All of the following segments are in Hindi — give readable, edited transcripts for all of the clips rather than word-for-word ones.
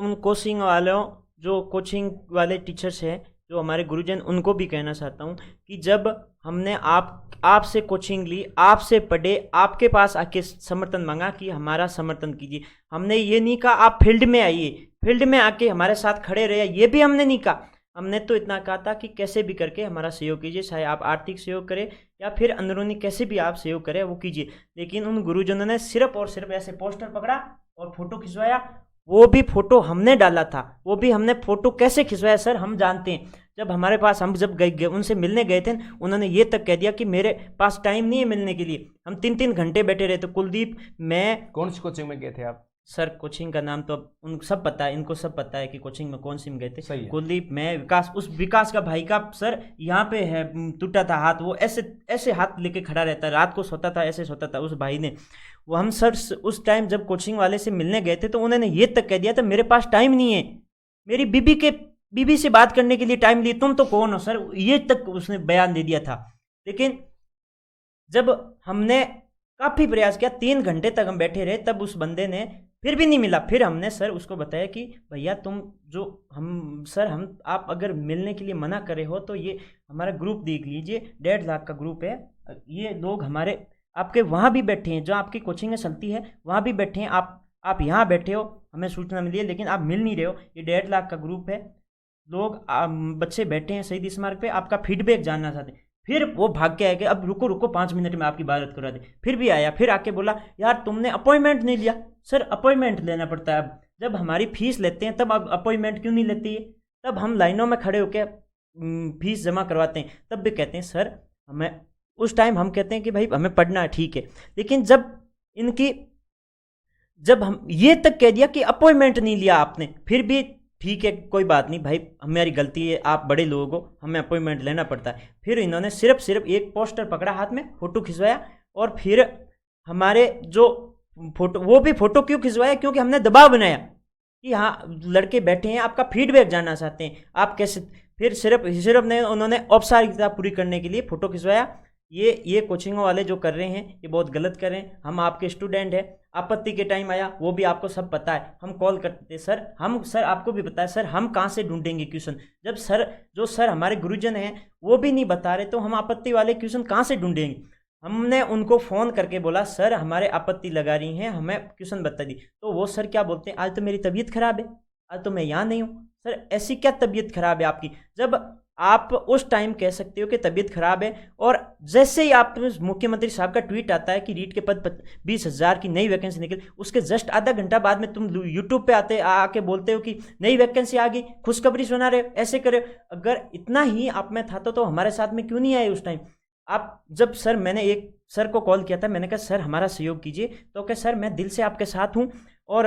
उन कोचिंग वालों, जो कोचिंग वाले टीचर्स हैं, जो हमारे गुरुजन, उनको भी कहना चाहता हूँ कि जब हमने आपसे कोचिंग ली, आपसे पढ़े, आपके पास आके समर्थन मांगा कि हमारा समर्थन कीजिए, हमने ये नहीं कहा आप फील्ड में आइए, फील्ड में आके हमारे साथ खड़े रहे, ये भी हमने नहीं कहा। हमने तो इतना कहा था कि कैसे भी करके हमारा सहयोग कीजिए, चाहे आप आर्थिक सहयोग करें या फिर अंदरूनी कैसे भी आप सहयोग करें वो कीजिए। लेकिन उन गुरुजनों ने सिर्फ और सिर्फ ऐसे पोस्टर पकड़ा और फोटो खिंचवाया। वो भी फोटो हमने डाला था, वो भी हमने फोटो कैसे खिंचवाया सर हम जानते हैं। जब हमारे पास, हम जब गए उनसे मिलने गए थे, उन्होंने ये तक कह दिया कि मेरे पास टाइम नहीं है मिलने के लिए। हम 3-3 घंटे बैठे रहे। तो कुलदीप, मैं, कौन सी कोचिंग में गए थे आप? सर कोचिंग का नाम तो अब उनको सब पता है, इनको सब पता है कि कोचिंग में कौन सी में गए थे। सही है। कुलदीप, मैं, विकास, उस विकास का भाई का सर यहाँ पे है टूटा था हाथ, वो ऐसे ऐसे हाथ लेके खड़ा रहता है, रात को सोता था, ऐसे सोता था उस भाई ने। वो हम सर उस टाइम जब कोचिंग वाले से मिलने गए थे तो उन्होंने ये तक कह दिया था मेरे पास टाइम नहीं है, मेरी बीबी से बात करने के लिए टाइम लिए, तुम तो कौन हो सर, ये तक उसने बयान दे दिया था। लेकिन जब हमने काफ़ी प्रयास किया, 3 घंटे तक हम बैठे रहे, तब उस बंदे ने फिर भी नहीं मिला। फिर हमने सर उसको बताया कि भैया तुम जो हम आप अगर मिलने के लिए मना करे हो तो ये हमारा ग्रुप देख लीजिए, 1.5 लाख का ग्रुप है, ये लोग हमारे आपके वहाँ भी बैठे हैं, जो आपकी कोचिंग चलती है वहाँ भी बैठे हैं, आप यहाँ बैठे हो, हमें सूचना मिली है लेकिन आप मिल नहीं रहे हो, ये 1.5 लाख का ग्रुप है, लोग बच्चे बैठे हैं शहीद स्मारक पे, आपका फीडबैक जानना चाहते हैं। फिर वो भाग के आएगा, अब रुको 5 मिनट में आपकी बात करा दे। फिर भी आया, फिर आके बोला यार तुमने अपॉइंटमेंट नहीं लिया। सर अपॉइंटमेंट लेना पड़ता है, अब जब हमारी फीस लेते हैं तब आप अपॉइंटमेंट क्यों नहीं लेती है? तब हम लाइनों में खड़े होकर फीस जमा करवाते हैं, तब भी कहते हैं सर हमें, उस टाइम हम कहते हैं कि भाई हमें पढ़ना है, ठीक है। लेकिन जब हम ये तक कह दिया कि अपॉइंटमेंट नहीं लिया आपने, फिर भी ठीक है कोई बात नहीं भाई, हमारी गलती है, आप बड़े लोगों को हमें अपॉइंटमेंट लेना पड़ता है। फिर इन्होंने सिर्फ एक पोस्टर पकड़ा हाथ में, फोटो खिंचवाया, और फिर हमारे जो फोटो, वो भी फोटो क्यों खिंचवाया? क्योंकि हमने दबाव बनाया कि हाँ लड़के बैठे हैं, आपका फीडबैक जानना चाहते हैं, आप कैसे। फिर सिर्फ ने उन्होंने औपचारिकता पूरी करने के लिए फोटो खिंचवाया। ये कोचिंगों वाले जो कर रहे हैं ये बहुत गलत कर रहे हैं। हम आपके स्टूडेंट हैं, आपत्ति के टाइम आया वो भी आपको सब पता है, हम कॉल करते थे सर आपको भी पता है सर, हम कहाँ से ढूंढेंगे क्वेश्चन, जब सर हमारे गुरुजन हैं वो भी नहीं बता रहे तो हम आपत्ति वाले क्वेश्चन कहाँ से ढूंढेंगे। हमने उनको फ़ोन करके बोला सर हमारे आपत्ति लगा रही हैं, हमें क्वेश्चन बता दी। तो वो सर क्या बोलते हैं, आज तो मेरी तबीयत खराब है, आज तो मैं यहाँ नहीं हूँ। सर ऐसी क्या तबीयत खराब है आपकी, जब आप उस टाइम कह सकते हो कि तबीयत खराब है, और जैसे ही आप मुख्यमंत्री साहब का ट्वीट आता है कि रीट के पद 20,000 की नई वैकेंसी निकली, उसके जस्ट आधा घंटा बाद में तुम यूट्यूब पे आके बोलते हो कि नई वैकेंसी आ गई, खुशखबरी सुना रहे हो, ऐसे करे। अगर इतना ही आप में था तो हमारे साथ में क्यों नहीं आए उस टाइम आप? जब सर, मैंने एक सर को कॉल किया था, मैंने कहा सर हमारा सहयोग कीजिए, तो क्या सर मैं दिल से आपके साथ हूँ, और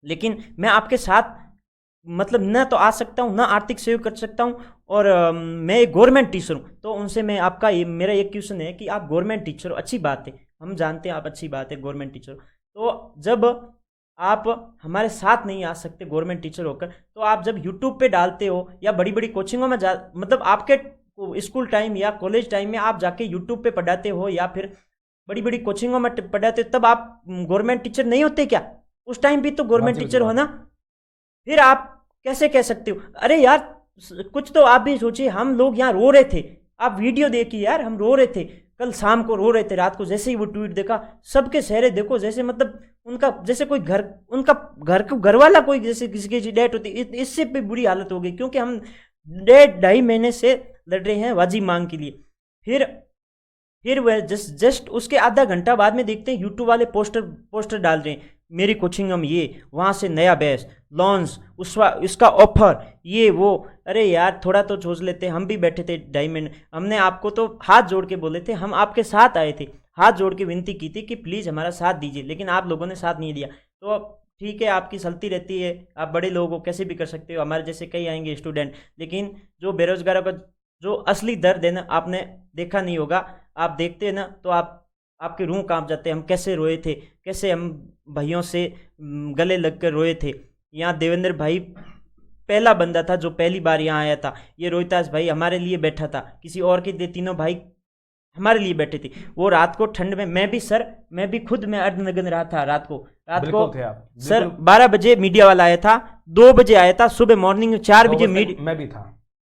लेकिन मैं आपके साथ मतलब न तो आ सकता हूँ, ना आर्थिक सहयोग कर सकता हूँ, और मैं एक गवर्नमेंट टीचर हूँ। तो उनसे मैं मेरा एक क्वेश्चन है कि आप गवर्नमेंट टीचर हो, अच्छी बात है, हम जानते हैं आप अच्छी बात है गवर्नमेंट टीचर हो, तो जब आप हमारे साथ नहीं आ सकते गवर्नमेंट टीचर होकर, तो आप जब यूट्यूब पे डालते हो या बड़ी बड़ी कोचिंगों में मतलब आपके स्कूल टाइम या कॉलेज टाइम में आप जाके यूट्यूब पे पढ़ाते हो या फिर बड़ी बड़ी कोचिंगों में पढ़ाते हो, तब आप गवर्नमेंट टीचर नहीं होते क्या? उस टाइम भी तो गवर्नमेंट टीचर हो ना, फिर आप कैसे कह सकते हो? अरे यार कुछ तो आप भी सोचिए, हम लोग यहाँ रो रहे थे, आप वीडियो देखिए यार, हम रो रहे थे, कल शाम को रो रहे थे, रात को जैसे ही वो ट्वीट देखा, सबके चेहरे देखो जैसे मतलब उनका जैसे कोई उनका घर वाला कोई जैसे किसी की डेथ होती, इससे भी बुरी हालत हो गई, क्योंकि हम 1.5 महीने से लड़ रहे हैं वाजी मांग के लिए। फिर वह जस्ट उसके आधा घंटा बाद में देखते हैं यूट्यूब वाले पोस्टर डाल रहे हैं, मेरी कोचिंग में ये, वहाँ से नया बैच लॉन्च, उसका ऑफर, ये वो। अरे यार थोड़ा तो सोच लेते, हम भी बैठे थे डायमंड, हमने आपको तो हाथ जोड़ के बोले थे, हम आपके साथ आए थे, हाथ जोड़ के विनती की थी कि प्लीज़ हमारा साथ दीजिए, लेकिन आप लोगों ने साथ नहीं दिया। तो ठीक है, आपकी चलती रहती है, आप बड़े लोगों को कैसे भी कर सकते हो, हमारे जैसे कई आएंगे स्टूडेंट, लेकिन जो बेरोजगारों का जो असली दर्द है ना, आपने देखा नहीं होगा, आप देखते हैं ना तो आपके रूह कांप जाते हैं। हम कैसे रोए थे, कैसे हम भाइयों से गले लगकर रोए थे। यहाँ देवेंद्र भाई पहला बंदा था जो पहली बार यहाँ आया था, ये रोहितास भाई हमारे लिए बैठा था, किसी और के लिए तीनों भाई हमारे लिए बैठे थे। वो रात को ठंड में, मैं भी खुद मैं अर्धनग्न रहा था, रात रात बिल्कुल को थे आप, सर बिल्कुल। 12 बजे मीडिया वाला आया था, 2 बजे आया था, सुबह मॉर्निंग में 4 2 बजे बजे तक मीडिया, मैं भी था।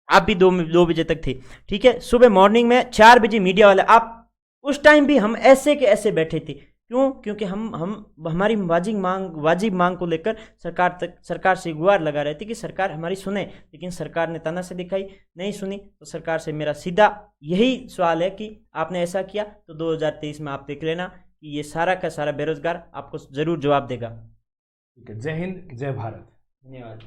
आप भी 2 बजे तक थे, ठीक है। सुबह मॉर्निंग में 4 बजे मीडिया वाले, आप उस टाइम भी हम ऐसे के ऐसे बैठे थे। क्यों? क्योंकि हम हमारी वाजिब मांग को लेकर सरकार से गुहार लगा रहे थे कि सरकार हमारी सुने, लेकिन सरकार ने तानाशाही दिखाई, नहीं सुनी। तो सरकार से मेरा सीधा यही सवाल है कि आपने ऐसा किया तो 2023 में आप देख लेना कि ये सारा का सारा बेरोजगार आपको जरूर जवाब देगा। ठीक है, जय हिंद, जय भारत। धन्यवाद।